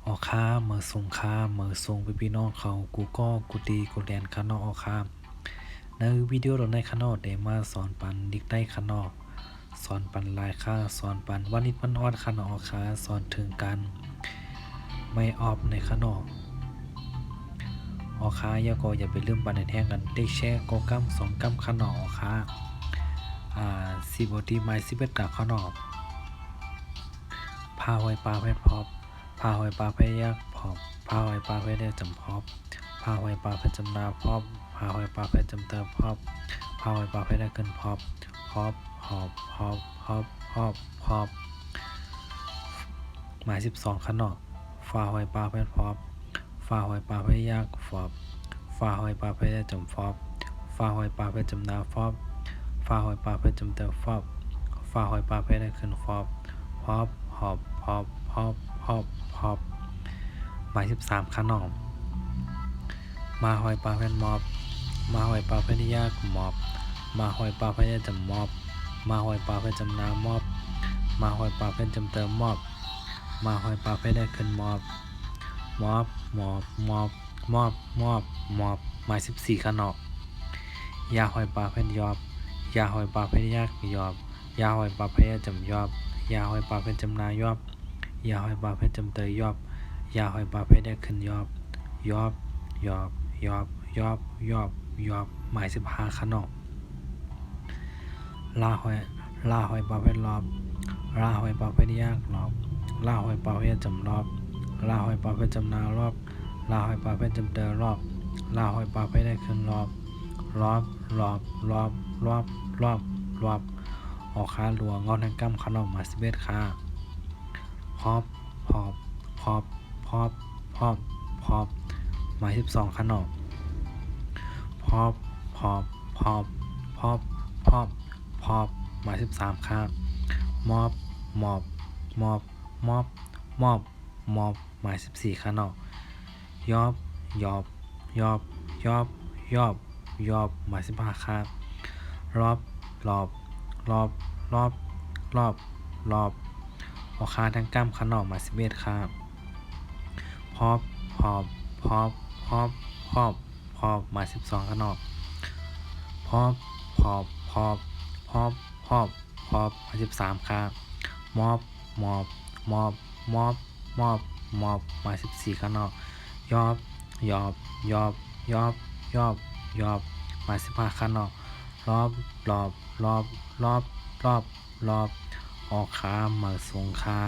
ออกค้าเมื่อส่งค้าเมื่อส่งไปพี่น้องเขากูก็กูดีกูแลนข้างนอกออกค้าในวิดีโอเราในข้างนอกได้มาสอนปันดิกได้ข้างนอกสอนปันลายค่าสอนปันวานิชมันออดข้างนอกออกค้าสอนถึงการไม่ออบในข้างนอกออกค้าอย่าไปลืมปันในแท่งกันได้แชร์โกกัม2กัมข้างนอกออกค้า10 ไม้11กับข้างนอกพาหอยปลาเพชรพอบพาหอยปลาเพชรยักษ์พอบพาหอยปลาเพชรได้จำพอบพาหอยปลาเพชรจำนาพอบพาหอยปลาเพชรจำเตอพอบพาหอยปลาเพชรได้เกินพอบพอบหอบหอบหอบหอบหอบหมาย12ข้างนอกฟาหอยปลาเพชรพอบฟาหอยปลาเพชรยักษ์ฟอบฟาหอยปลาเพชรได้จำฟอบฟาหอยปลาเพชรจำนาฟอบฟาหอยปลาเพชรจำเตอฟอบฟาหอยปลาเพชรได้เกินฟอบพอบหอบหอบหอบหอบหอบหมาย13ข้างนอกมาหอยปลาเพชรมอบมาหอยปลาเพชรยากมอบมาหอยปลาเพชรจำมอบมาหอยปลาเพชรจำนามอบมาหอยปลาเพชรจำเติมมอบมาหอยปลาเพชรได้ขึ้นมอบมอบมอบมอบมอบมอบมอบหมาย14ข้างนอกยาหอยปลาเพชรยอบยาหอยปลาเพชรยากยอบยาหอยปลาเพชรจำยอบยาหอยปลาเพชรจำนายอบยาหอยปลาเพชรจำเตยยอบยาหอยปลาเพชรได้ขึ้นยอบยอบยอบยอบยอบยอบยอบหมาย15ข้างนอกลาหอยลาหอยปลาเพชรรอบลาหอยปลาเพชรยากรอบลาหอยปลาเพชรจำรอบลาหอยปลาเพชรจำนารอบลาหอยปลาเพชรจำเตยรอบลาหอยปลาเพชรได้ขึ้นรอบรอบรอบรอบรอบรอบรอบออกค้าหลวงงอนทางกั้มขนมมา11ค้าพอบพอบพอบพอบพอบพอบหมาย12ขนมพอบพอบพอบพอบพอบพอบหมาย13ค้ามอบมอบมอบมอบมอบมอบหมาย14ขนมยอบยอบยอบยอบยอบยอบหมาย15ค้ารอบรอบรอบรอบรอบรอบออกค้าทั้งกั้มขนมหมาย11ค้าพอบพอบพอบพอบพอบพอบหมาย12ขนมพอบพอบพอบพอบพอบพอบหมาย13ค้ามอบมอบมอบมอบมอบมอบหมาย14ขนมยอบยอบยอบยอบยอบยอบหมาย15ขนมรอบรอบรอบรอบรอบรอบออกค้ามาส่งค้า